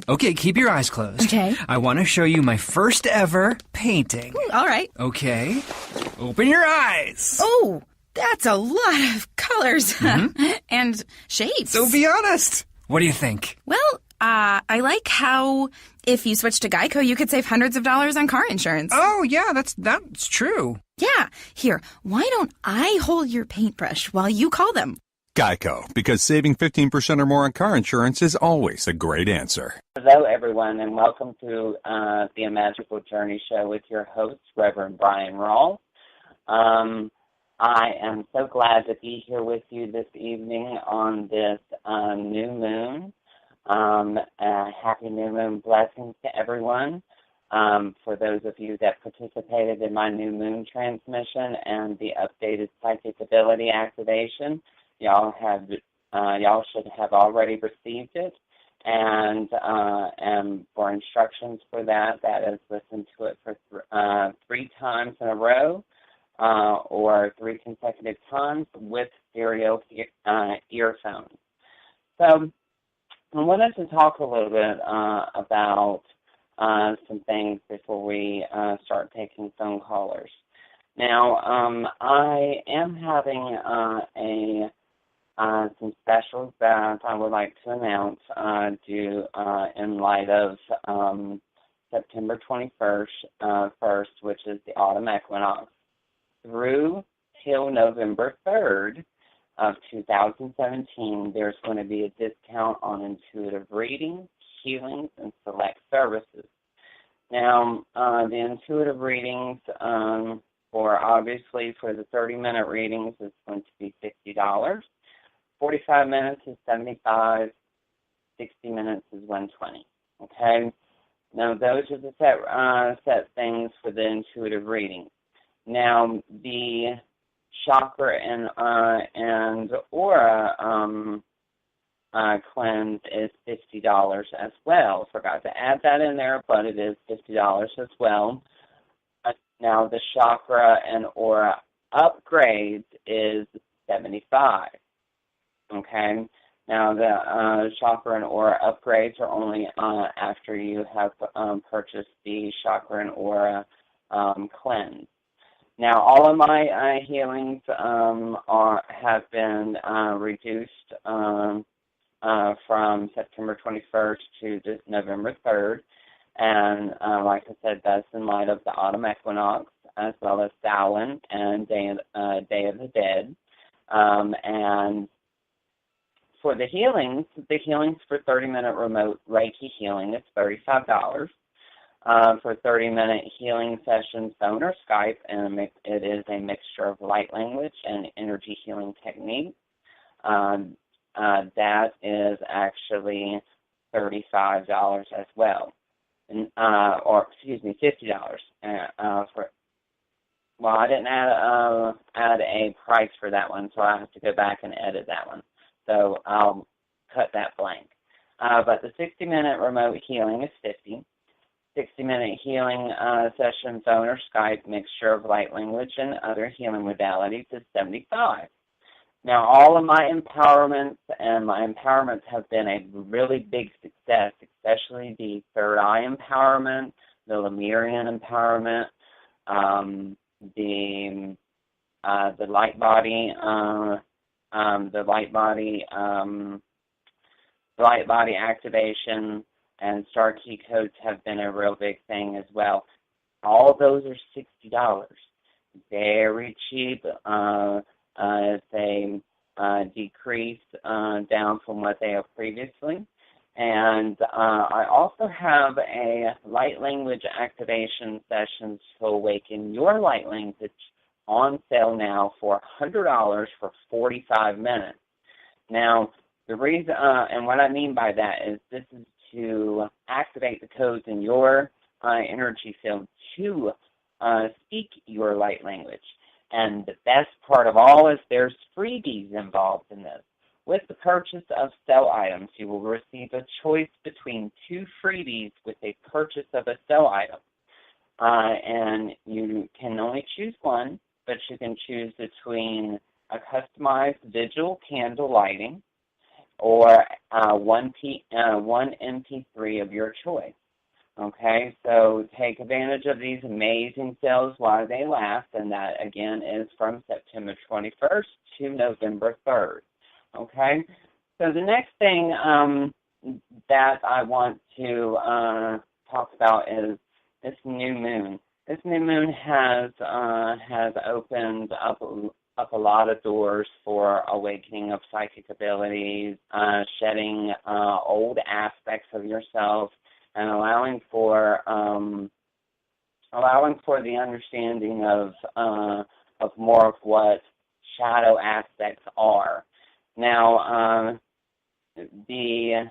Okay, keep your eyes closed. Okay. I want to show you my first ever painting. All right. Okay. Open your eyes. Oh, that's a lot of colors and shapes. So be honest. What do you think? Well, I like how if you switch to Geico, you could save hundreds of dollars on car insurance. Oh, yeah, that's true. Yeah. Here, why don't I hold your paintbrush while you call them? Geico, because saving 15% or more on car insurance is always a great answer. Hello, everyone, and welcome to the Magical Journey Show with your host, Reverend Bryan Rawls. I am so glad to be here with you this evening on this new moon. Happy new moon blessings to everyone. For those of you that participated in my new moon transmission and the updated psychic ability activation, y'all should have already received it. And for instructions for that is listen to it for 3 times in a row or 3 consecutive times with stereo earphones. So I wanted to talk a little bit about some things before we start taking phone callers. Now, I am having some specials that I would like to announce due in light of September 21st, which is the autumn equinox, through till November 3rd of 2017. There's going to be a discount on intuitive readings, healings, and select services. Now, the intuitive readings obviously for the 30-minute readings is going to be $60. 45 minutes is $75, 60 minutes is $120. Okay? Now, those are the set things for the intuitive reading. Now, the chakra and aura cleanse is $50 as well. Forgot to add that in there, but it is $50 as well. Now, the chakra and aura upgrades is $75. Okay. Now the chakra and aura upgrades are only after you have purchased the chakra and aura cleanse. Now all of my healings have been reduced from September 21st to November 3rd, and like I said, that's in light of the autumn equinox as well as Samhain and Day of the Dead, and for the healings for 30-minute remote Reiki healing, it's $35. For 30-minute healing sessions, phone or Skype, and it is a mixture of light language and energy healing techniques. That is actually $35 as well, and, $50. I didn't add a price for that one, so I have to go back and edit that one. So I'll cut that blank. But the 60-minute remote healing is $50. 60-minute healing session, phone or Skype, mixture of light language and other healing modalities is $75. Now, all of my empowerments have been a really big success, especially the third eye empowerment, the Lemurian empowerment, the light body. The light body activation and star key codes have been a real big thing as well. All of those are $60. Very cheap. They decrease down from what they have previously. And I also have a light language activation sessions to awaken your light language on sale now for $100 for 45 minutes. Now, the reason, and what I mean by that is this is to activate the codes in your energy field to speak your light language. And the best part of all is there's freebies involved in this. With the purchase of sell items, you will receive a choice between 2 freebies with a purchase of a sell item. And you can only choose one, but you can choose between a customized digital candle lighting or one MP3 of your choice. Okay, so take advantage of these amazing sales while they last, and that, again, is from September 21st to November 3rd. Okay, so the next thing that I want to talk about is this new moon. This new moon has opened up a lot of doors for awakening of psychic abilities, shedding old aspects of yourself, and allowing for the understanding of more of what shadow aspects are. Now, the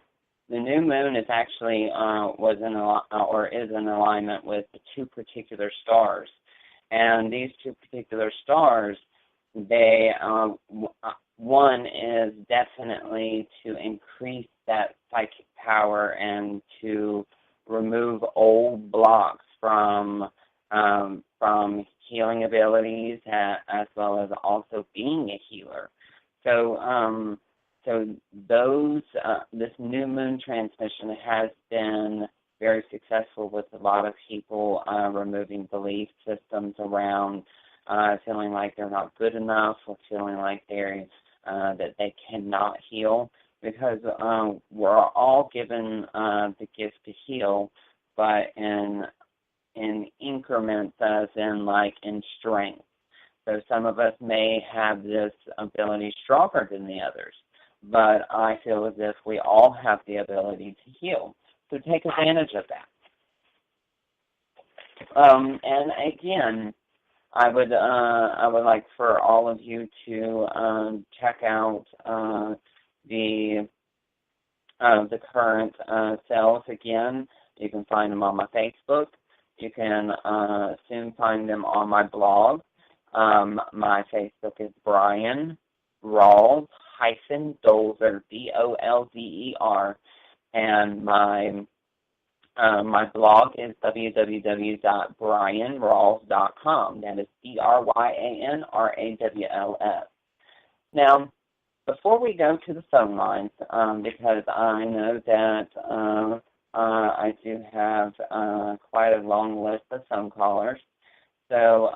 new moon is actually is in alignment with the two particular stars, and these two particular stars, they one is definitely to increase that psychic power and to remove old blocks from healing abilities, as well as also being a healer. So this new moon transmission has been very successful with a lot of people removing belief systems around feeling like they're not good enough, or feeling like that they cannot heal, because we're all given the gift to heal, but in increments, as in strength. So some of us may have this ability stronger than the others, but I feel as if we all have the ability to heal. So take advantage of that. And again, I would like for all of you to check out the current sales again. You can find them on my Facebook. You can soon find them on my blog. My Facebook is Bryan Rawls -Dolzer, DOLZER, and my blog is www.bryanrawls.com. That is BRYANRAWLS. Now, before we go to the phone lines, because I know that I do have quite a long list of phone callers, so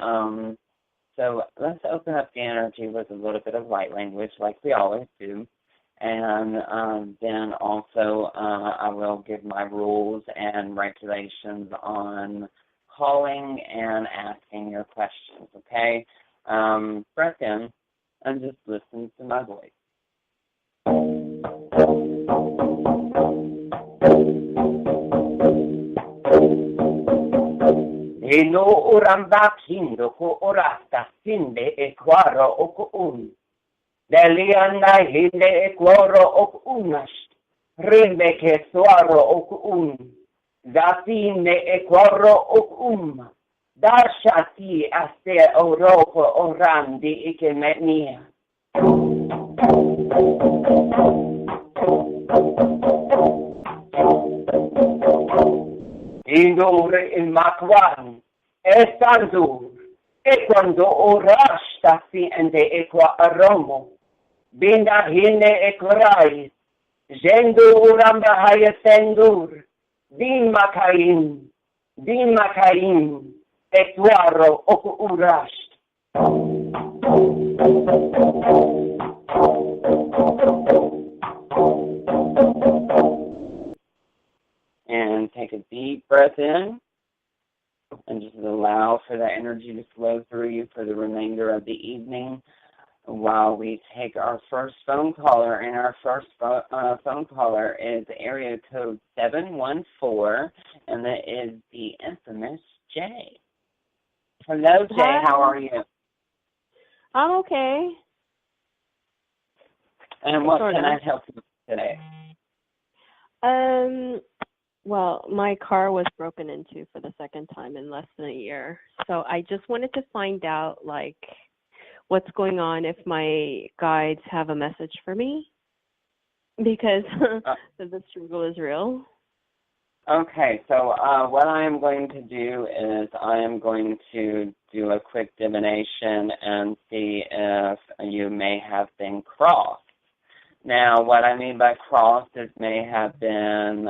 let's open up the energy with a little bit of light language, like we always do. And then also I will give my rules and regulations on calling and asking your questions, okay? Breath in and just listen to my voice. Eno oramba kindo ko orasta sinde e quaro o un. Delianda hinde e quoro o unast. Rinde ke suaro o un. Datine e quoro o Dashati aste oropo orandi ike metnia. Indore il makwan, estandur, e quando orasta fiende e qua aromo, binda hine e korais, gendo uramba hayasendur, din makain, e tuaro oku urast. And take a deep breath in and just allow for that energy to flow through you for the remainder of the evening while we take our first phone caller. And our first phone caller is area code 714, and that is the infamous Jay. Hello, Jay. Hi. How are you? I'm okay. And what can I help you with today? Well, my car was broken into for the second time in less than a year. So I just wanted to find out, like, what's going on, if my guides have a message for me, because the struggle is real. Okay, so what I am going to do is I am going to do a quick divination and see if you may have been crossed. Now, what I mean by crossed is may have been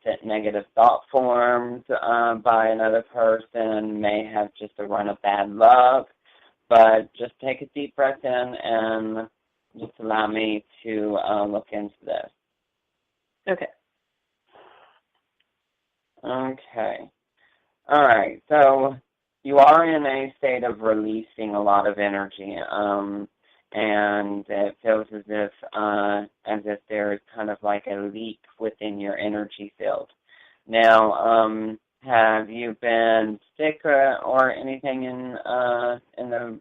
sent negative thought forms by another person, may have just a run of bad luck, but just take a deep breath in and just allow me to look into this. Okay. Okay. All right. So you are in a state of releasing a lot of energy, and it feels as if there is kind of like a leak within your energy field. Now, have you been sick or anything in the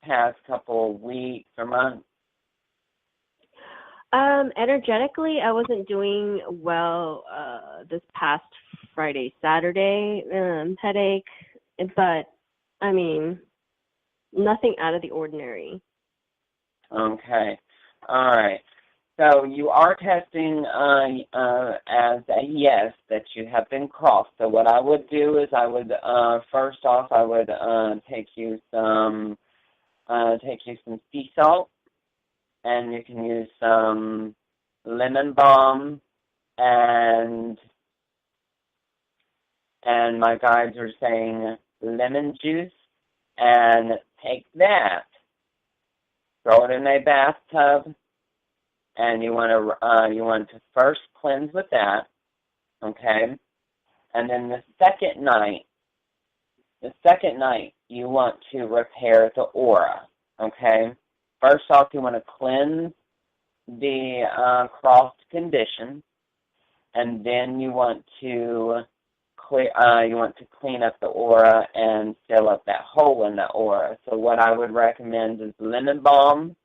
past couple of weeks or months? Energetically, I wasn't doing well this past Friday, Saturday, headache, but, I mean, nothing out of the ordinary. Okay. All right. So you are testing as a yes that you have been crossed. So what I would do is I would, first off, I would take you some sea salt, and you can use some lemon balm, and my guides are saying lemon juice, and take that, throw it in a bathtub, and you want to first cleanse with that, okay? And then the second night you want to repair the aura, okay? First off, you want to cleanse the crossed condition, and then you want to clean up the aura and fill up that hole in the aura. So what I would recommend is lemon balm,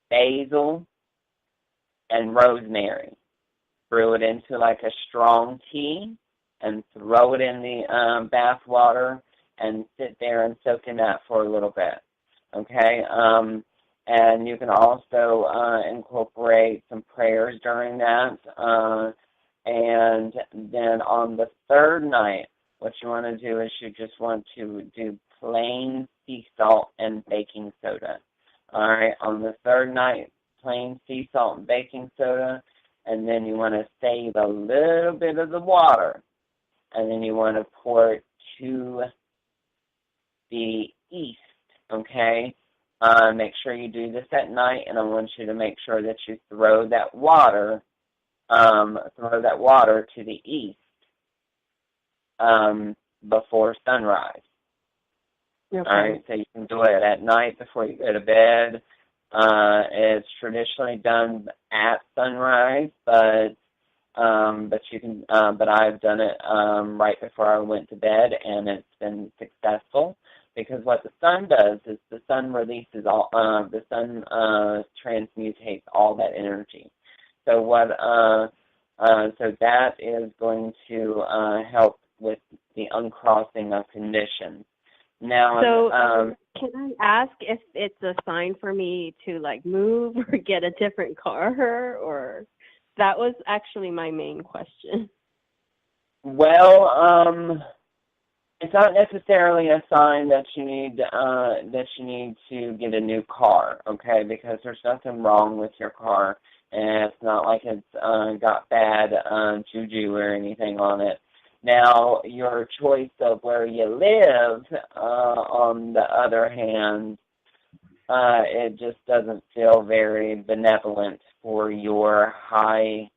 basil, and rosemary. Brew it into like a strong tea and throw it in the bath water and sit there and soak in that for a little bit, okay? And you can also incorporate some prayers during that. And then on the third night, what you want to do is you just want to do plain sea salt and baking soda. All right, on the third night, plain sea salt and baking soda, and then you want to save a little bit of the water, and then you want to pour it to the east, okay? Make sure you do this at night, and I want you to make sure that you throw that water to the east before sunrise. Okay. All right, so you can do it at night before you go to bed. It's traditionally done at sunrise, but you can. But I've done it right before I went to bed, and it's been successful. Because what the sun does is the sun releases all, the sun transmutates all that energy. So so that is going to help with the uncrossing of conditions. Now, so can I ask if it's a sign for me to like move or get a different car, or that was actually my main question. Well, it's not necessarily a sign that you need to get a new car, okay? Because there's nothing wrong with your car, and it's not like it's got bad juju or anything on it. Now, your choice of where you live, on the other hand, it just doesn't feel very benevolent for your high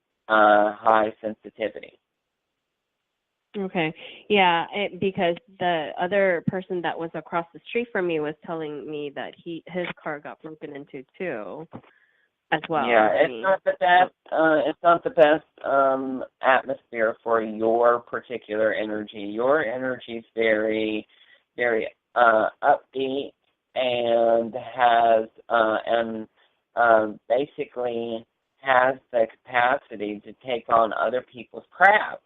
sensitivity. Okay. Yeah, because the other person that was across the street from me was telling me that his car got broken into too, as well. Yeah, it's not the best atmosphere for your particular energy. Your energy is very, very upbeat and basically has the capacity to take on other people's crap.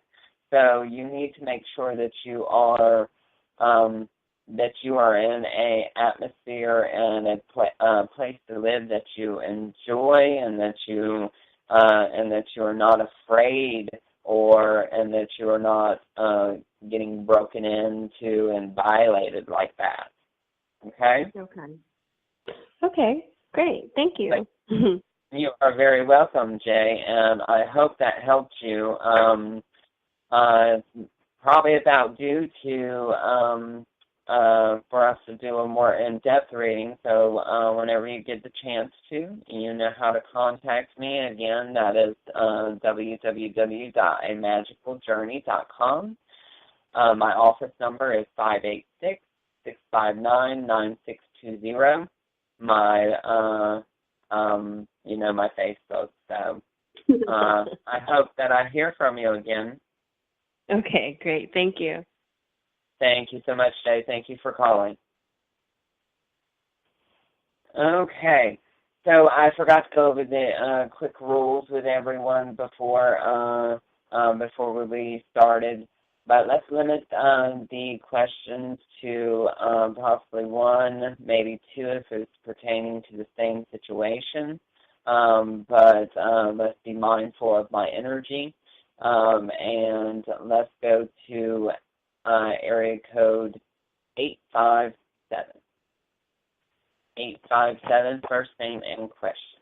So you need to make sure that you are in a atmosphere and a place to live that you enjoy, and that you are not afraid, and that you are not getting broken into and violated like that. Okay. Okay. Great. Thank you. You are very welcome, Jay, and I hope that helped you. Probably about due to for us to do a more in-depth reading, so whenever you get the chance to, you know how to contact me. Again, that is www.amagicaljourney.com. My office number is 586-659-9620. My my Facebook. So I hope that I hear from you again. Okay, great. Thank you. Thank you so much, Jay. Thank you for calling. Okay, so I forgot to go over the quick rules with everyone before we started. But let's limit the questions to possibly one, maybe two if it's pertaining to the same situation. But let's be mindful of my energy. And let's go to area code 857. 857, first name and question.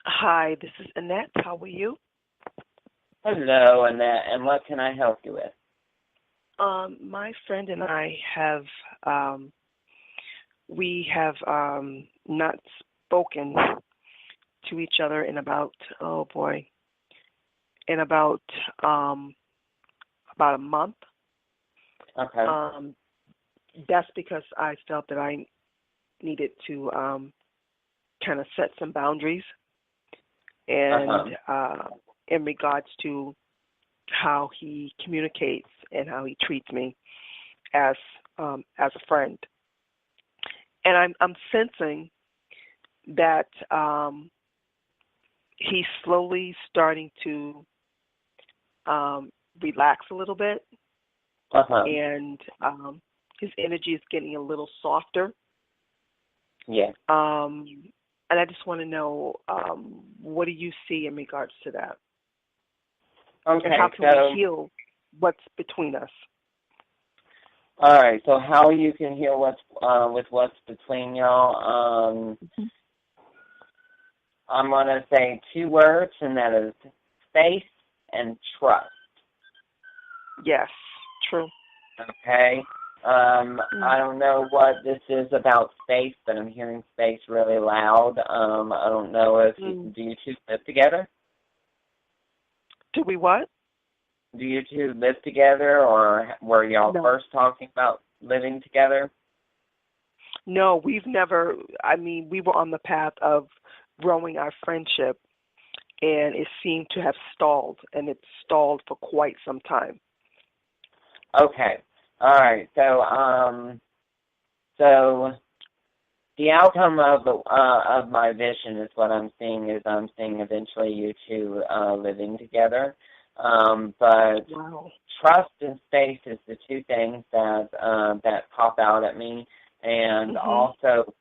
Hi, this is Annette. How are you? Hello, Annette, and what can I help you with? My friend and I have not spoken to each other in about a month. Okay. That's because I felt that I needed to kind of set some boundaries, and in regards to how he communicates and how he treats me as a friend. And I'm sensing that he's slowly starting to relax a little bit, and his energy is getting a little softer. Yeah. And I just want to know, what do you see in regards to that? Okay, and how can we heal what's between us? All right, so how you can heal what's between y'all? I'm going to say two words, and that is faith and trust. Yes, true. Okay. I don't know what this is about space, but I'm hearing space really loud. I don't know if do you two live together? Do we what? Do you two live together, or were y'all first talking about living together? No, we've never. I mean, we were on the path of growing our friendship, and it seemed to have stalled, and it's stalled for quite some time. Okay. All right. So the outcome of my vision is what I'm seeing is I'm seeing eventually you two living together. But trust and space is the two things that pop out at me, and also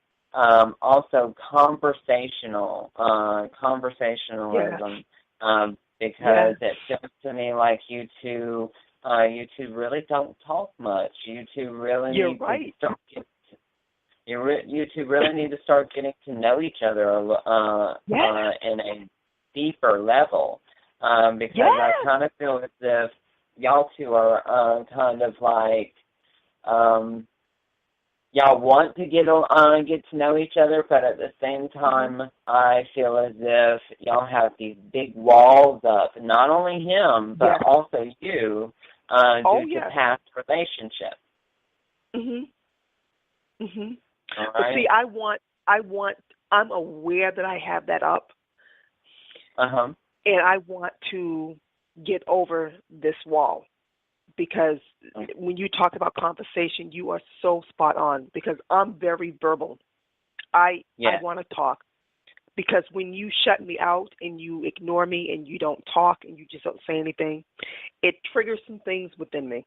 conversationalism, because it feels to me like you two really don't talk much. You two really You're need right. to start you two really need to start getting to know each other in a deeper level, because I kind of feel as if y'all two are kind of like y'all want to get to know each other, but at the same time, I feel as if y'all have these big walls up. Not only him, but also you, due to past relationships. All right. But see, I'm aware that I have that up. And I want to get over this wall. Because when you talk about conversation, you are so spot on, because I'm very verbal. I want to talk, because when you shut me out and you ignore me and you don't talk and you just don't say anything, it triggers some things within me,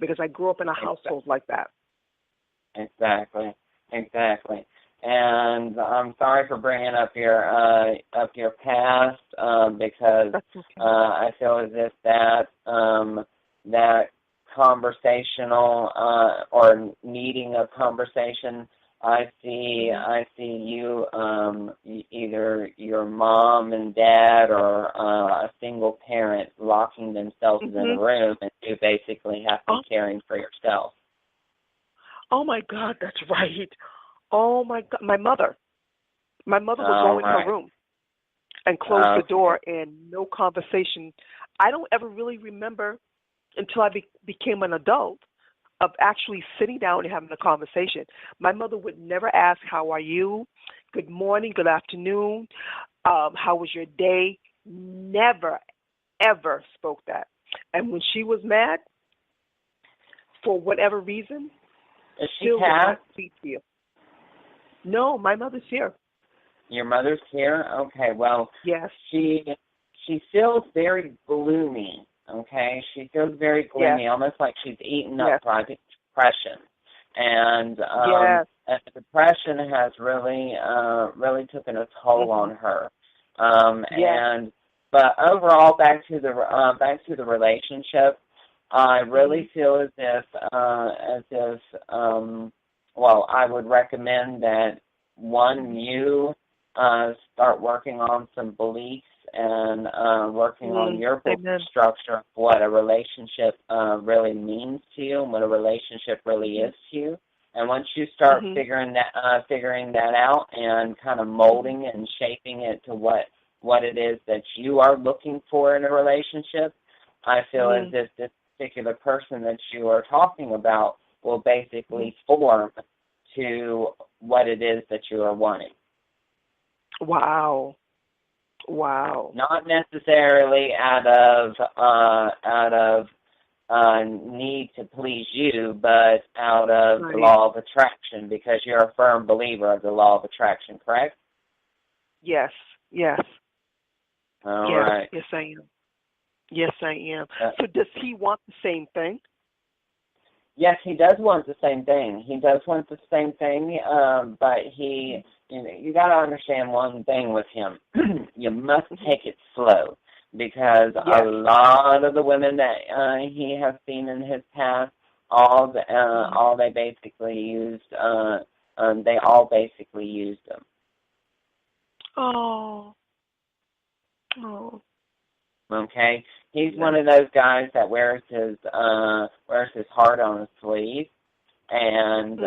because I grew up in a household like that. Exactly. And I'm sorry for bringing up your past, because I feel as if that conversational or needing a conversation I see you, either your mom and dad or a single parent locking themselves in a room, and you basically have to be caring for yourself. Oh my God, that's right. Oh my God, my mother would go in her room and close the door, and no conversation. I don't ever really remember until I became an adult of actually sitting down and having a conversation. My mother would never ask, how are you? Good morning, good afternoon, how was your day? Never, ever spoke that. And when she was mad, for whatever reason, is she still would passed? not speak to you. No, my mother's here. Your mother's here? Okay, well, yes. She feels very gloomy, okay? She feels very gloomy, almost like she's eaten up by depression. And and the depression has really taken a toll on her. But overall, back to the relationship, I really feel as if I would recommend that you start working on some beliefs and working on your structure of what a relationship really means to you and what a relationship really is to you. And once you start figuring that out and kind of molding it and shaping it to what it is that you are looking for in a relationship, I feel as if this particular person that you are talking about will basically form to what it is that you are wanting. Wow. Not necessarily out of need to please you, but out of the law of attraction, because you're a firm believer of the law of attraction, correct? Yes. All right. Yes, I am. So does he want the same thing? Yes, he does want the same thing. But you got to understand one thing with him. You must take it slow, because a lot of the women that he has seen in his past, they basically used him. Oh. Okay, he's one of those guys that wears his heart on his sleeve, and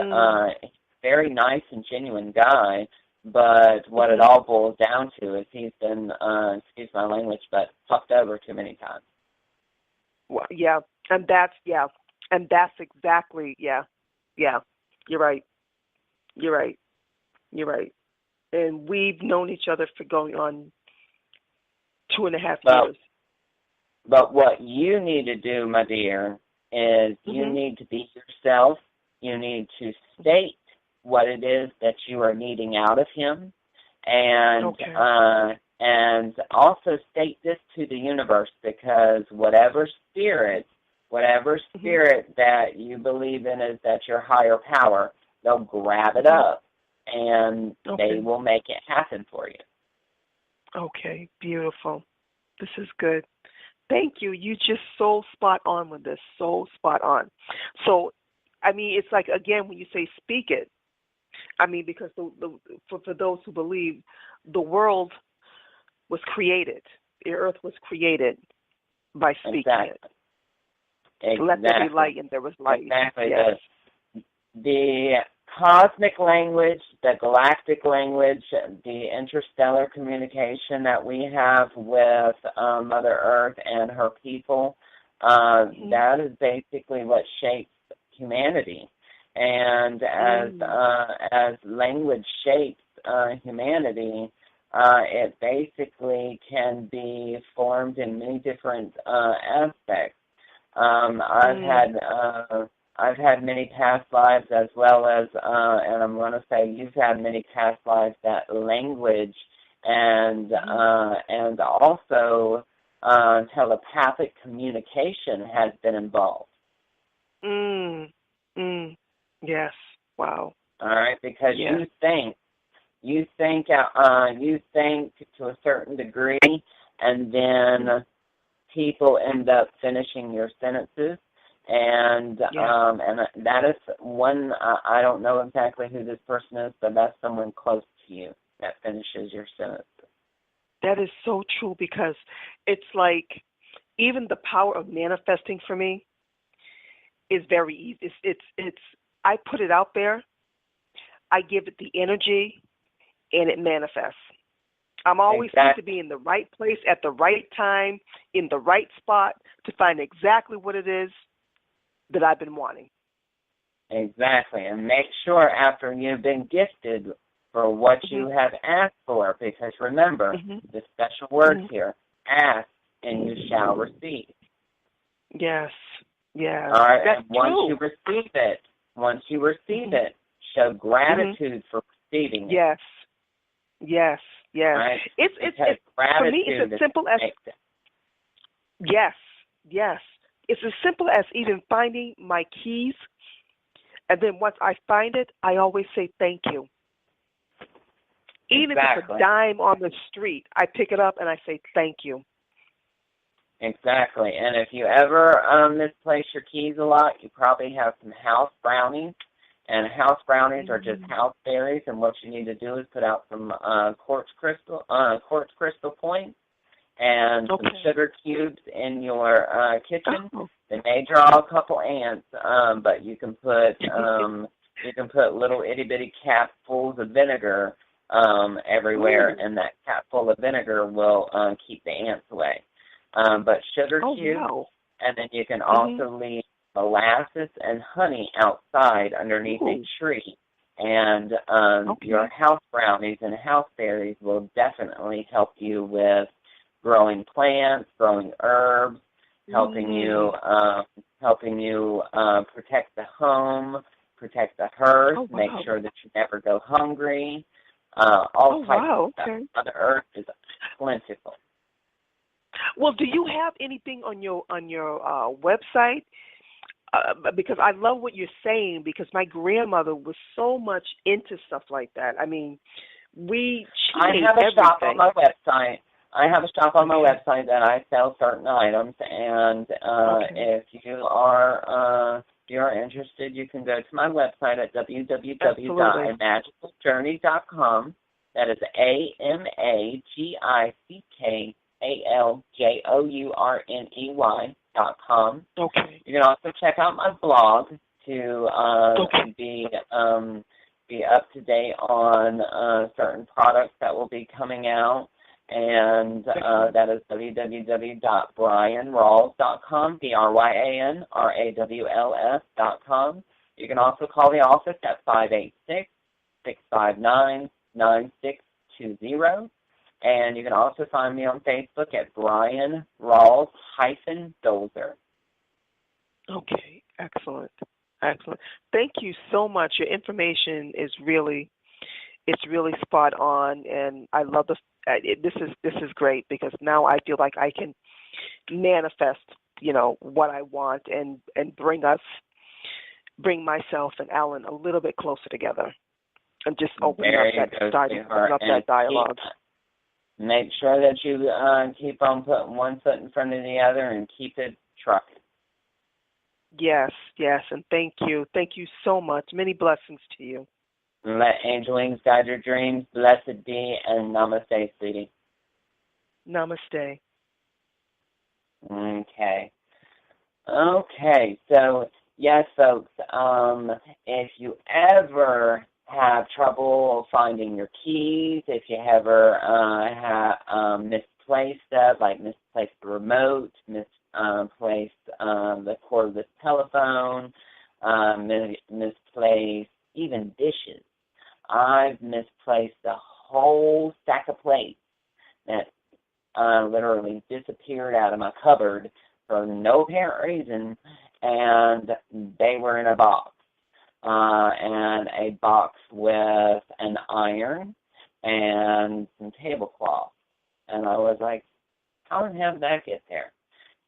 very nice and genuine guy. But what it all boils down to is he's been, excuse my language, but fucked over too many times. Well, and that's exactly, You're right. And we've known each other for going on 2.5 years. But what you need to do, my dear, is you need to be yourself. You need to state what it is that you are needing out of him, and also state this to the universe, because whatever spirit that you believe in is that your higher power, they'll grab it up and they will make it happen for you. Okay, beautiful. This is good. Thank you. You just so spot on with this. So spot on. So, I mean, it's like, again, when you say speak it, I mean, because for those who believe, the world was created. The earth was created by speaking it. Exactly. Let there be light, and there was light. Exactly. Yes. The cosmic language, the galactic language, the interstellar communication that we have with Mother Earth and her people, that is basically what shapes humanity. And as language shapes humanity, it basically can be formed in many different aspects. I've had many past lives, as well as, and I'm going to say you've had many past lives that language and also telepathic communication has been involved. Yes. Wow. All right, because you think to a certain degree, and then people end up finishing your sentences. And that is one, I don't know exactly who this person is, but that's someone close to you that finishes your sentence. That is so true, because it's like even the power of manifesting for me is very easy. It's I put it out there, I give it the energy, and it manifests. I'm always seem to be in the right place at the right time, in the right spot to find exactly what it is that I've been wanting. Exactly. And make sure after you've been gifted for what you have asked for, because remember, the special word here, ask and you shall receive. Yes. Yes. All right. That's and once true. you receive it, show gratitude for receiving it. Yes. Yes. Yes. Right? It's for me, it's as simple as yes. It's as simple as even finding my keys, and then once I find it, I always say thank you. Even if it's a dime on the street, I pick it up and I say thank you. Exactly. And if you ever misplace your keys a lot, you probably have some house brownies. And house brownies are just house berries, and what you need to do is put out some quartz crystal points and some sugar cubes in your kitchen. They may draw a couple ants, but you can put little itty bitty capfuls of vinegar everywhere, and that capful of vinegar will keep the ants away. But sugar cubes, and then you can also leave molasses and honey outside underneath a tree. And your house brownies and house berries will definitely help you with growing plants, growing herbs, helping you protect the home, protect the hearth, make sure that you never go hungry. All types of stuff. The earth is plentiful. Well, do you have anything on your website? Because I love what you're saying, because my grandmother was so much into stuff like that. I mean, I have a shop on my website. That I sell certain items, and if you're interested, you can go to my website at www.amagicaljourney.com. That is AMAGICKALJOURNEY.com. Okay. You can also check out my blog to be up to date on certain products that will be coming out, and that is www.bryanrawls.com, BRYANRAWLS.com. You can also call the office at 586-659-9620. And you can also find me on Facebook at Bryan Rawls-Dolzer. Okay, excellent. Thank you so much. Your information is really spot on, and I love this is great, because now I feel like I can manifest, what I want, and bring myself and Alan a little bit closer together, and just open up that dialogue. Make sure that you keep on putting one foot in front of the other and keep it trucking. Yes, and thank you. Thank you so much. Many blessings to you. Let angel wings guide your dreams. Blessed be, and namaste, sweetie. Namaste. Okay. So, yes, folks, if you ever have trouble finding your keys, if you ever have misplaced stuff, like misplaced the remote, misplaced the cordless telephone, misplaced even dishes. I've misplaced a whole stack of plates that literally disappeared out of my cupboard for no apparent reason, and they were in a box. And a box with an iron and some tablecloth. And I was like, how in hell did that get there?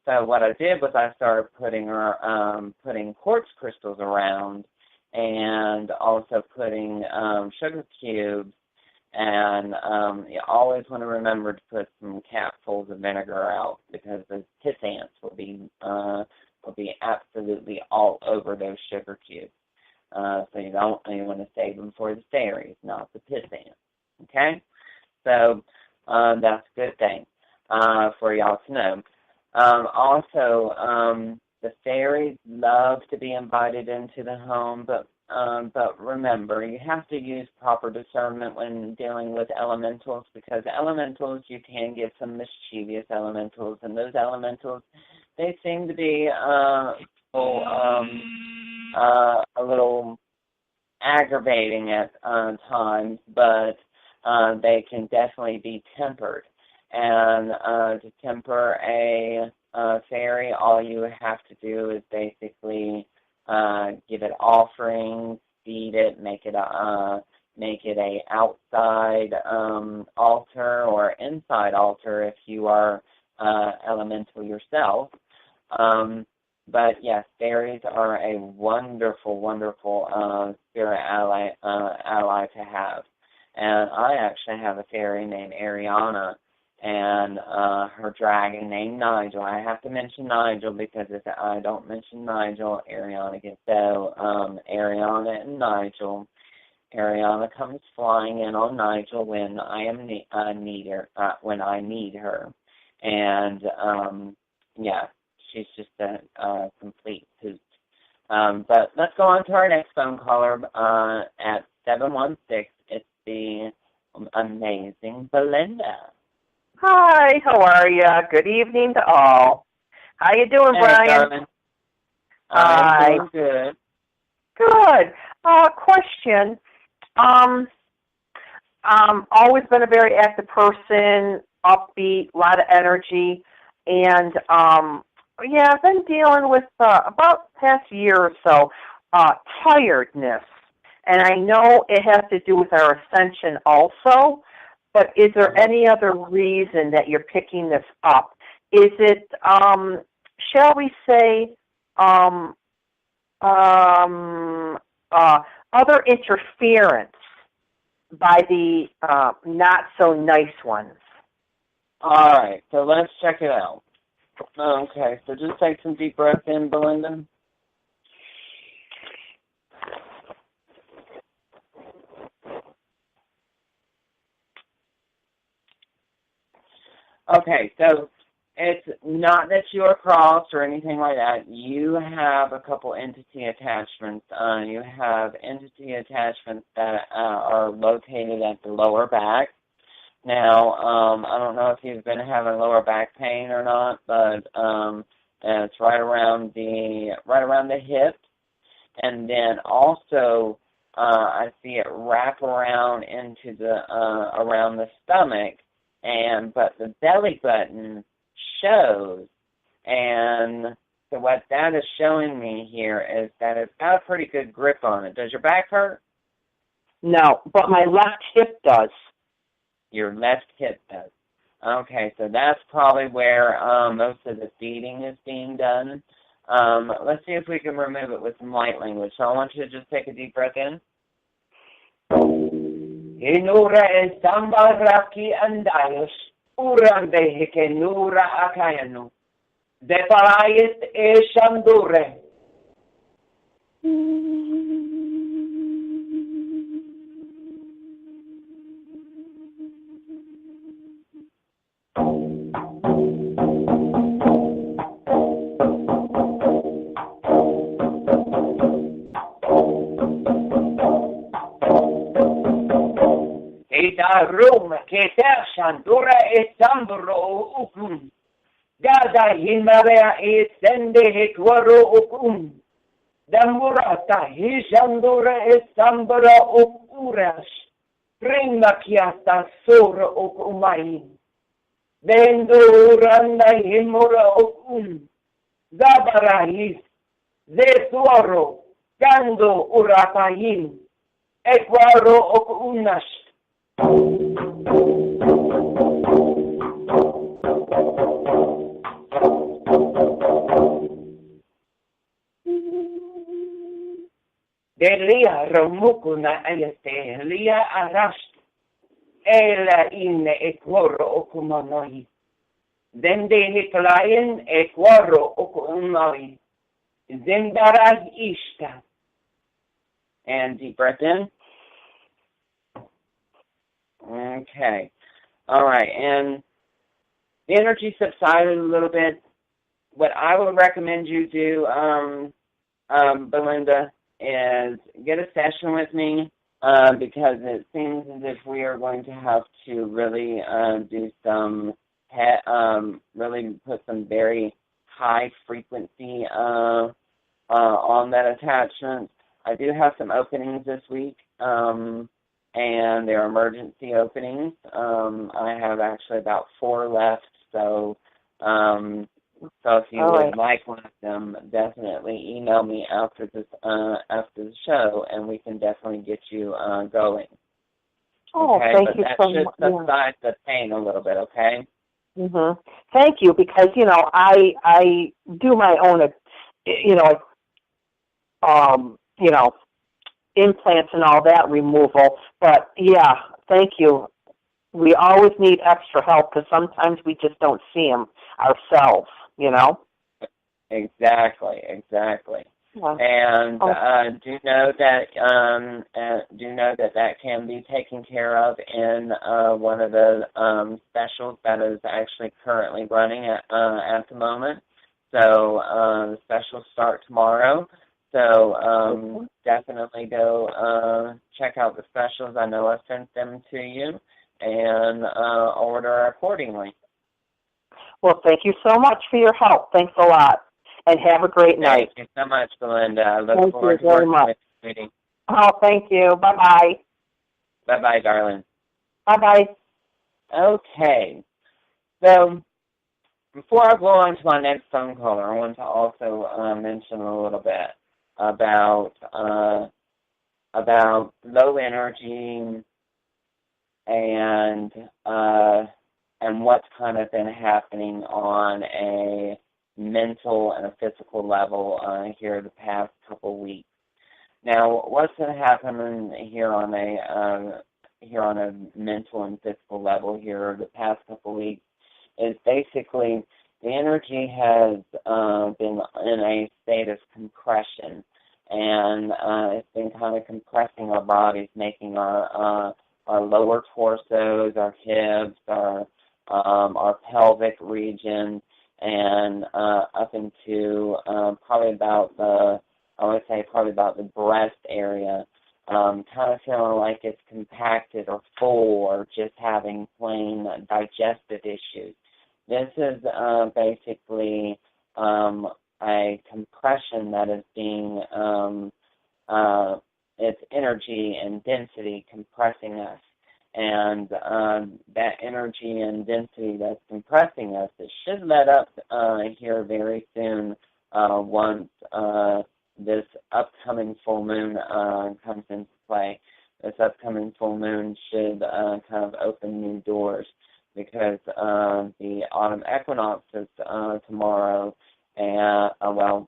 So what I did was I started putting quartz crystals around, and also putting sugar cubes, and you always want to remember to put some capfuls of vinegar out, because the piss ants will be be absolutely all over those sugar cubes. So you want to save them for the fairies, not the piss ants. Okay? So that's a good thing for y'all to know. Also, the fairies love to be invited into the home, but remember, you have to use proper discernment when dealing with elementals, because elementals, you can get some mischievous elementals, and those elementals, they seem to be a little aggravating at times, but they can definitely be tempered. And to temper a fairy, all you have to do is basically give it offerings, feed it, make it a outside altar or inside altar if you are elemental yourself. But yes, fairies are a wonderful, wonderful spirit ally to have. And I actually have a fairy named Ariana, and her dragon named Nigel. I have to mention Nigel because if I don't mention Nigel, Ariana gets so. Ariana and Nigel. Ariana comes flying in on Nigel when I need her, and yeah, she's just a complete hoot. But let's go on to our next phone caller at 716. It's the amazing Belinda. Hi, how are you? Good evening to all. How you doing, Bryan? I'm doing good. Good. Question. Always been a very active person, upbeat, a lot of energy, and I've been dealing with about the past year or so tiredness, and I know it has to do with our ascension also. But is there any other reason that you're picking this up? Is it, shall we say, other interference by the not-so-nice ones? All right, so let's check it out. Okay, so just take some deep breaths in, Belinda. Okay, so it's not that you're crossed or anything like that. You have a couple entity attachments. You have entity attachments that are located at the lower back. Now, I don't know if you've been having lower back pain or not, but it's right around the hip, and then also I see it wrap around into the around the stomach. But the belly button shows, and so what that is showing me here is that it's got a pretty good grip on it. Does your back hurt? No, but my left hip does. Your left hip does. Okay, so that's probably where most of the feeding is being done. Let's see if we can remove it with some light language. So I want you to just take a deep breath in. Inura e samba raki andayos, urande hike nura akayanu, de palayit e shandure. Rum che shandura e sambro ukum. Gada himarea e sende hekwaro ukum. Damurata hishandura e sambra ukuras. Prima chiasta sora ukumai. Benduranda himura ukum. Zabarahis. Zesuaro. Gando urapayin. Ekwaro ukunas. Delia romukuna ayate lia arast ela in equoro okumanoi. Dende hiklayen equoro okumanoi. Zimbaraj Ishta. And deep breath in. Okay. All right. And the energy subsided a little bit. What I would recommend you do, Belinda, is get a session with me because it seems as if we are going to have to really do some, really put some very high frequency on that attachment. I do have some openings this week, and they're emergency openings. I have actually about 4 left, so if you would like one of them, definitely email me after the show, and we can definitely get you going. Oh, okay? Thank but you that so should much. subside the pain a little bit, okay? Mhm. Thank you, because I do my own, implants and all that removal. But yeah, thank you. We always need extra help because sometimes we just don't see them ourselves. Exactly. Yeah. And do know that can be taken care of in one of the specials that is actually currently running at the moment. So the specials start tomorrow. So definitely go check out the specials. I know I sent them to you, and order accordingly. Well, thank you so much for your help. Thanks a lot. And have a great night. Thank you so much, Belinda. I look forward to working with you, sweetie. Oh, thank you. Bye-bye. Bye-bye, darling. Bye-bye. Okay. So, before I go on to my next phone caller, I want to also mention a little bit about low energy and what's kind of been happening on a mental and a physical level here the past couple weeks. Now, what's been happening here on a mental and physical level here the past couple weeks is basically the energy has been in a state of compression, and it's been kind of compressing our bodies, making our lower torsos, our hips, our pelvic region, and up into probably about the breast area, kind of feeling like it's compacted or full or just having plain digestive issues. This is basically a compression that is being, it's energy and density compressing us. And that energy and density that's compressing us, it should let up here very soon once this upcoming full moon comes into play. This upcoming full moon should kind of open new doors because the autumn equinox is tomorrow. And, the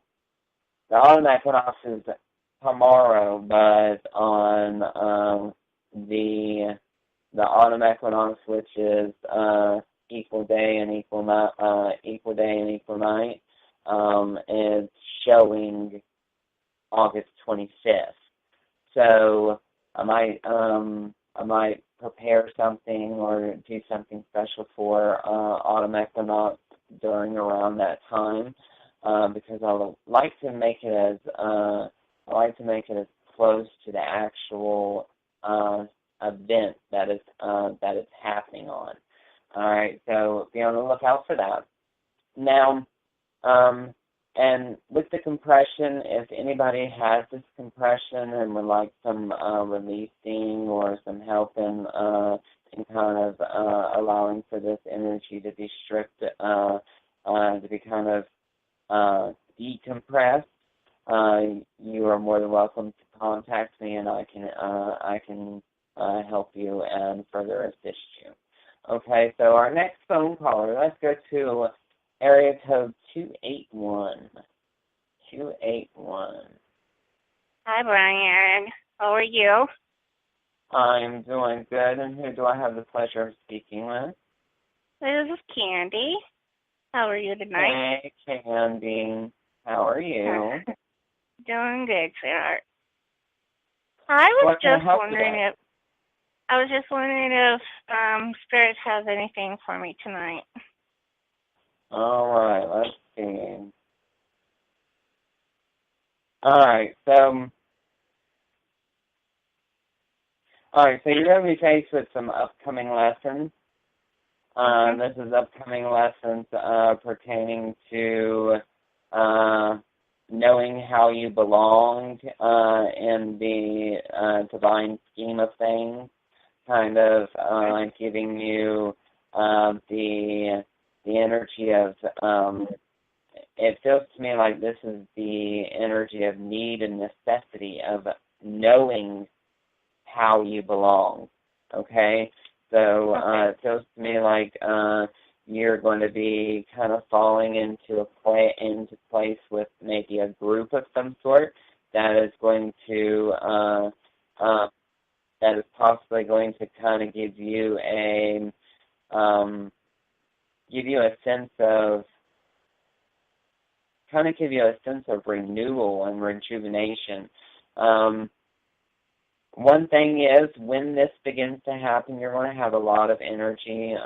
autumn equinox is tomorrow, but on the autumn equinox, which is equal day and equal night, is showing August 25th. So I might prepare something or do something special for autumn equinox around that time, because I would like to make it as close to the actual event that is happening on. All right, so be on the lookout for that. Now, and with the compression, if anybody has this compression and would like some releasing or some help in kind of allowing for this energy to be stripped, to be kind of decompressed, you are more than welcome to contact me, and I can help you and further assist you. Okay, so our next phone caller, let's go to area code 281. 281. Hi, Bryan. How are you? I'm doing good, and who do I have the pleasure of speaking with? This is Candy. How are you tonight? Hey, Candy. How are you? Doing good, sweetheart. I was just wondering if Spirit has anything for me tonight. All right, let's see. All right, so you're going to be faced with some upcoming lessons. This is upcoming lessons pertaining to knowing how you belong in the divine scheme of things, kind of giving you the energy of, it feels to me like this is the energy of need and necessity of knowing how you belong, okay? So it feels to me like you're going to be kind of falling into place with maybe a group of some sort that is going to that is possibly going to kind of give you a sense of renewal and rejuvenation. One thing is, when this begins to happen, you're going to have a lot of energy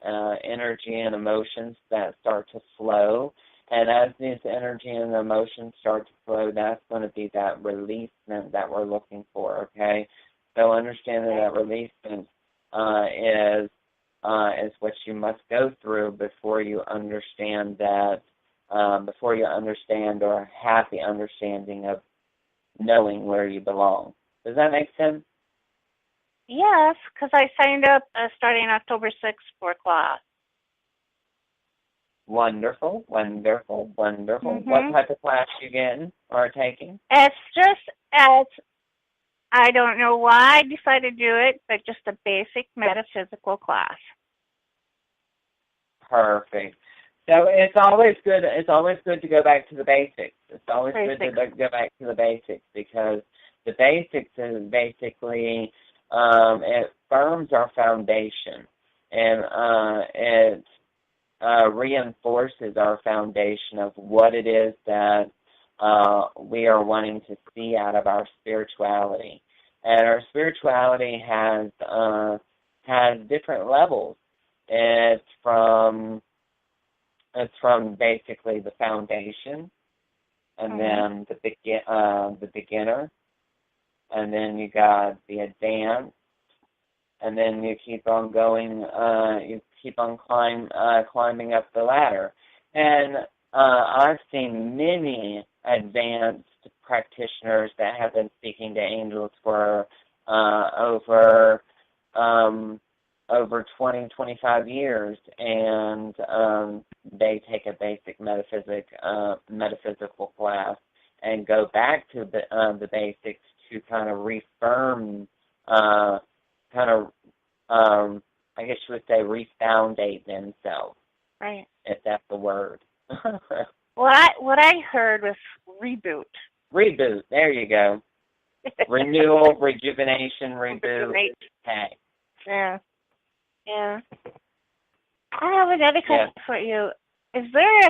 and emotions that start to flow. And as these energy and emotions start to flow, that's going to be that releasement that we're looking for, okay? So understanding that releasement is what you must go through before you understand that, before you understand or have the understanding of knowing where you belong. Does that make sense? Yes, because I signed up starting October 6th for class. Wonderful, wonderful, wonderful. What type of class you getting or taking? It's I don't know why I decided to do it, but just a basic metaphysical class. Perfect. So it's always good. It's always good to go back to the basics. It's always good to go back to the basics, because the basics is basically it firms our foundation, and it reinforces our foundation of what it is that we are wanting to see out of our spirituality. And our spirituality has different levels. It's from basically the foundation, and then the beginner, and then you got the advanced, and then you keep on going. You keep on climbing up the ladder. And I've seen many advanced practitioners that have been speaking to angels for over 20, 25 years, and they take a basic metaphysical class and go back to the basics to kind of reaffirm, I guess you would say refoundate themselves. Right. If that's the word. What I heard was reboot. Reboot. There you go. Renewal, rejuvenation, reboot. Hey. Yeah. Yeah. I have another question for you. Is there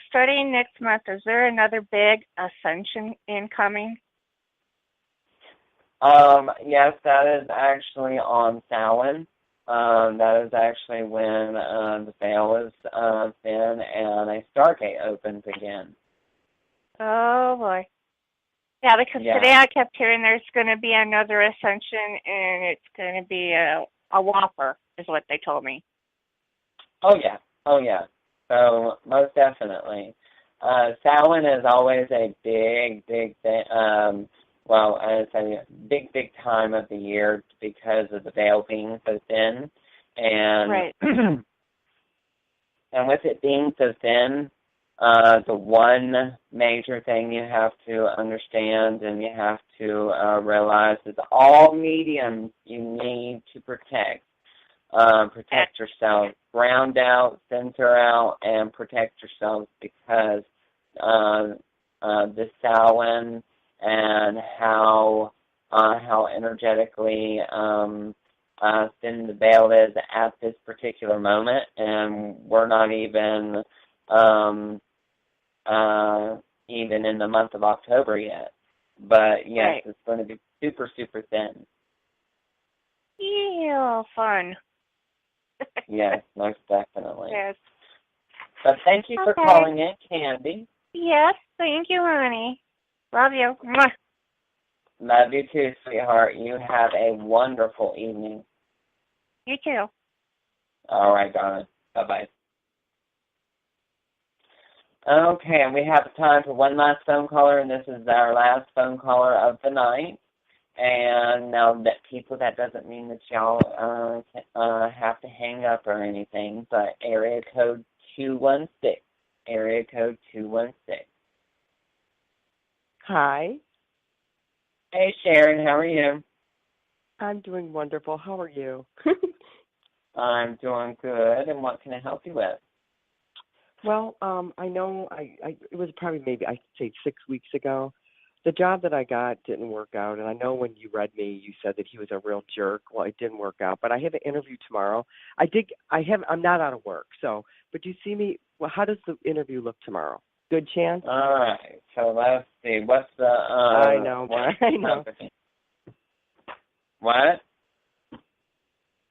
starting next month, is there another big ascension incoming? Yes, that is actually on Samhain. That is actually when the veil is thin and a stargate opens again. Oh, boy. Yeah, because today I kept hearing there's going to be another ascension, and it's going to be a whopper, is what they told me. Oh, yeah. So, most definitely. Samhain is always a big thing. It's a big time of the year because of the veil being so thin. And, right. And with it being so thin, the one major thing you have to understand and you have to realize is all mediums you need to protect. Protect yourself, ground out, center out, and protect yourselves, because this Samhain and how energetically thin the veil is at this particular moment, and we're not even even in the month of October yet. But yes, right. It's going to be super, super thin. Yeah, fun. Yes, most definitely. Yes. But thank you for calling in, Candy. Yes, thank you, honey. Love you. Mwah. Love you too, sweetheart. You have a wonderful evening. You too. All right, darling. Bye-bye. Okay, and we have time for one last phone caller, and this is our last phone caller of the night. And now, that doesn't mean that y'all have to hang up or anything, but area code 216. Area code 216. Hi. Hey, Sharon, how are you? I'm doing wonderful. How are you? I'm doing good, and what can I help you with? Well, I know it was probably maybe, I'd say 6 weeks ago. The job that I got didn't work out, and I know when you read me, you said that he was a real jerk. Well, it didn't work out, but I have an interview tomorrow. I'm not out of work, but you see me, well, how does the interview look tomorrow? Good chance? All right, so let's see. What's the... I know. What?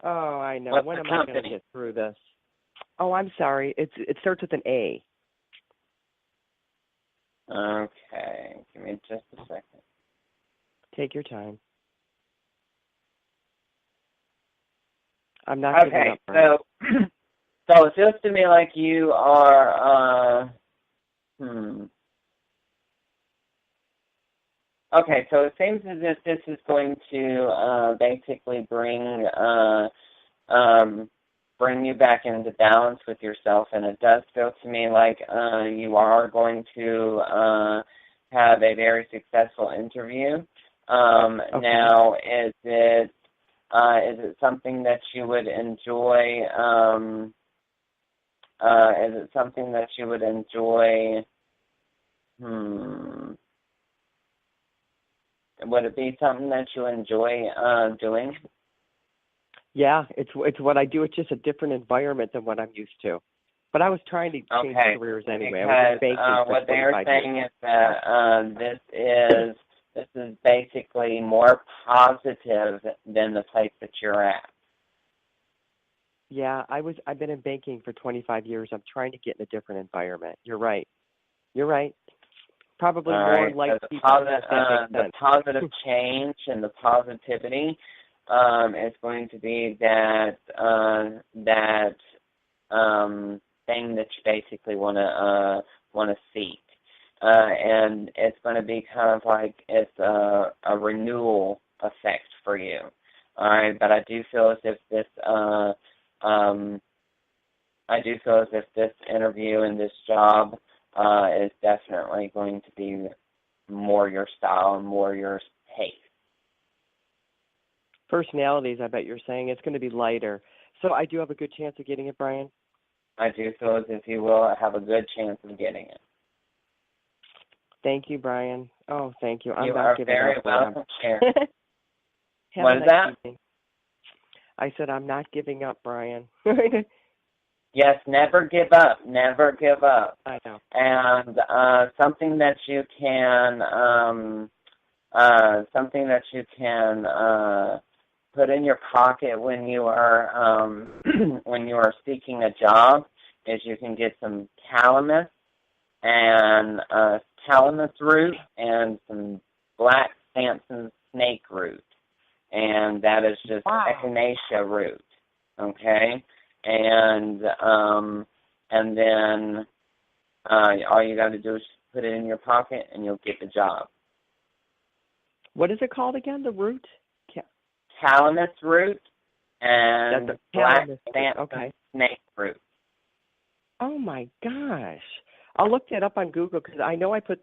Oh, I know. What's when the am I going to company? get through this? Oh, I'm sorry. It starts with an A. Okay, give me just a second. Take your time. I'm not giving up. Okay, so it feels to me like you are, Okay, so it seems as if this is going to basically bring you back into balance with yourself, and it does feel to me like you are going to have a very successful interview. Okay. Now, is it something that you would enjoy? Is it something that you would enjoy? Would it be something that you enjoy doing? Yeah, it's what I do. It's just a different environment than what I'm used to. But I was trying to change careers anyway. Because, I was in banking for what they're 25 saying years. is that this is basically more positive than the place that you're at. Yeah, I've been in banking for 25 years. I'm trying to get in a different environment. You're right. Probably All more right, like so people. the positive change and the positivity is going to be that thing that you basically want to seek, and it's going to be kind of like it's a renewal effect for you. All right, but I do feel as if this interview and this job is definitely going to be more your style and more your pace. Personalities, I bet you're saying. It's going to be lighter. So I do have a good chance of getting it, Brian? I do feel as if you will have a good chance of getting it. Thank you, Brian. Oh, thank you. I'm you not are giving very up. welcome, Sharon. What is that? Evening. I said I'm not giving up, Brian. Yes, never give up. Never give up. I know. And something that you can put in your pocket when you are seeking a job is you can get some calamus and calamus root and some black Samson snake root, and that is just echinacea root. Okay. And then all you got to do is put it in your pocket, and you'll get the job. What is it called again? The root? Calamus root and black okay. snake root. Oh my gosh! I'll look that up on Google because I know I put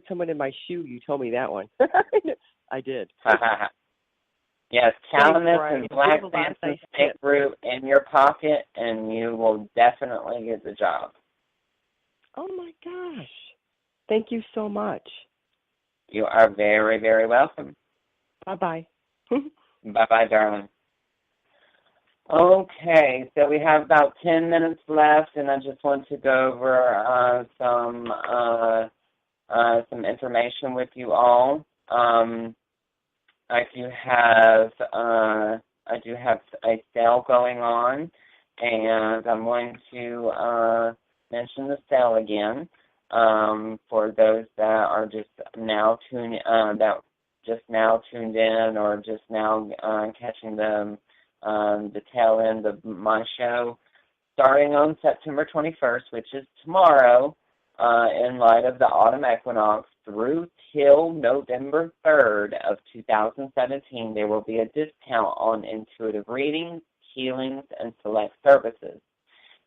someone in my shoe. You told me that one. I did. Yes, calamus Brian. and black Samson snake root in your pocket, and you will definitely get the job. Oh my gosh! Thank you so much. You are very, very welcome. Bye-bye. Bye-bye, darling. Okay, so we have about 10 minutes left, and I just want to go over some information with you all. I do have a sale going on, and I'm going to mention the sale again for those that are just now tuned in or just now catching the tail end of my show. Starting on September 21st, which is tomorrow, in light of the autumn equinox, through till November 3rd of 2017, there will be a discount on intuitive readings, healings, and select services.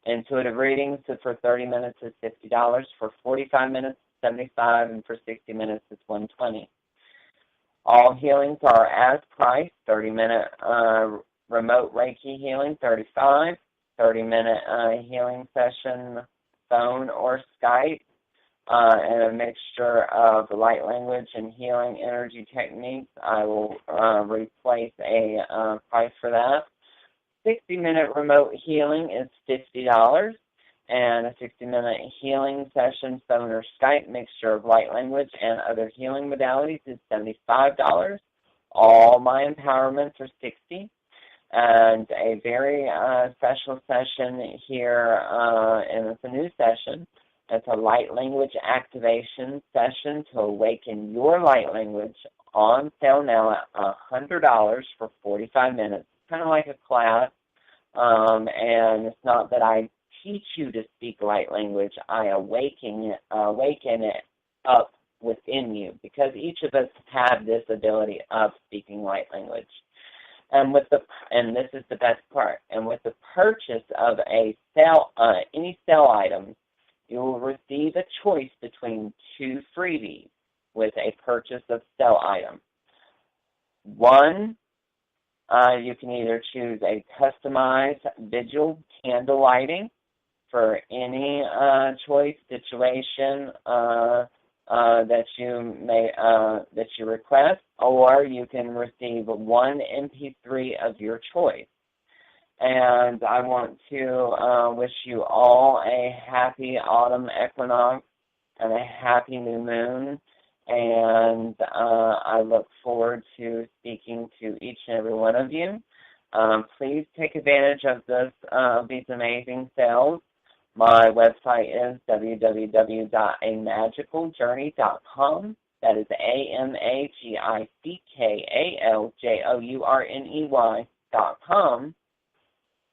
Intuitive readings for 30 minutes is $50, for 45 minutes is $75, and for 60 minutes is $120. All healings are as priced. 30-minute remote Reiki healing, $35. 30-minute healing session, phone or Skype, and a mixture of light language and healing energy techniques. I will replace a price for that. 60-minute remote healing is $50, and a 60-minute healing session, phone or Skype, mixture of light language and other healing modalities is $75. All my empowerments are $60. And a very special session here, and it's a new session. It's a light language activation session to awaken your light language, on sale now at $100 for 45 minutes. Kind of like a class, and it's not that I teach you to speak light language. I awaken it up within you, because each of us have this ability of speaking light language. And this is the best part. And with the purchase of any sale item, you will receive a choice between two freebies with a purchase of sale item. One, you can either choose a customized vigil candle lighting for any choice situation that you request, or you can receive one MP3 of your choice. And I want to wish you all a happy autumn equinox and a happy new moon. And I look forward to speaking to each and every one of you. Please take advantage of these amazing sales. My website is www.amagicaljourney.com. That is AMAGICKALJOURNEY.com.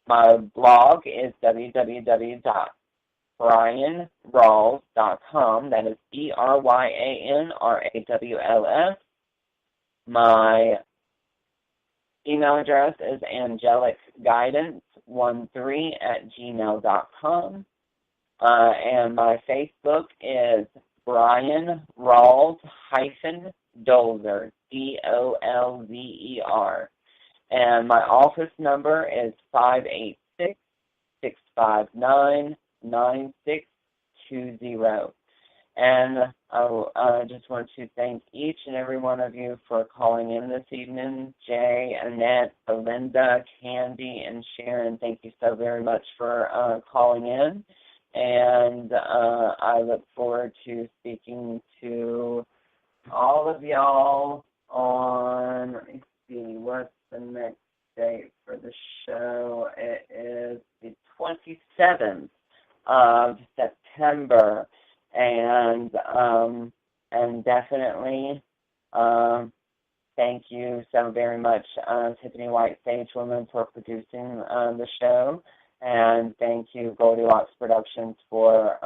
My blog is www.BryanRawls.com. That is BRYANRAWLS. My email address is angelicguidance13@gmail.com. And my Facebook is Bryan Rawls-Dolzer, DOLZER. And my office number is 586-659-9620. And I just want to thank each and every one of you for calling in this evening. Jay, Annette, Belinda, Candy, and Sharon, thank you so very much for calling in. And I look forward to speaking to all of y'all on, let me see, what's the next date for the show? It is the 27th of September. And definitely thank you so very much, Tiffany White Sage Woman, for producing the show. And thank you, Goldilocks Productions, for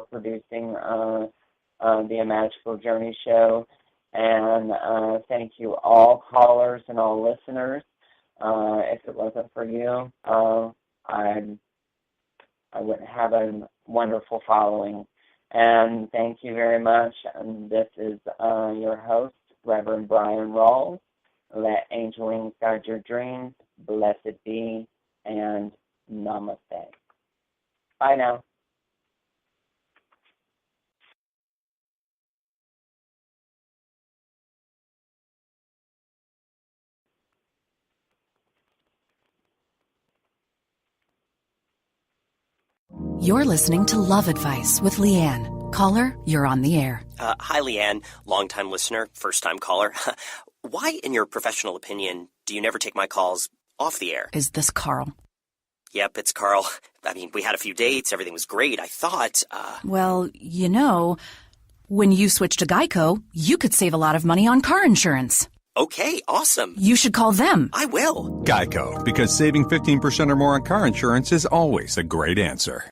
producing the Magical Journey show. And thank you, all callers and all listeners. If it wasn't for you, I wouldn't have a wonderful following. And thank you very much. And this is your host, Reverend Bryan Rawls. Let angel wings guide your dreams. Blessed be, and namaste. Bye now. You're listening to Love Advice with Leanne. Caller, you're on the air. Hi, Leanne. Long-time listener, first-time caller. Why, in your professional opinion, do you never take my calls off the air? Is this Carl? Yep, it's Carl. I mean, we had a few dates. Everything was great. I thought, Well, you know, when you switch to Geico, you could save a lot of money on car insurance. Okay, awesome. You should call them. I will. Geico, because saving 15% or more on car insurance is always a great answer.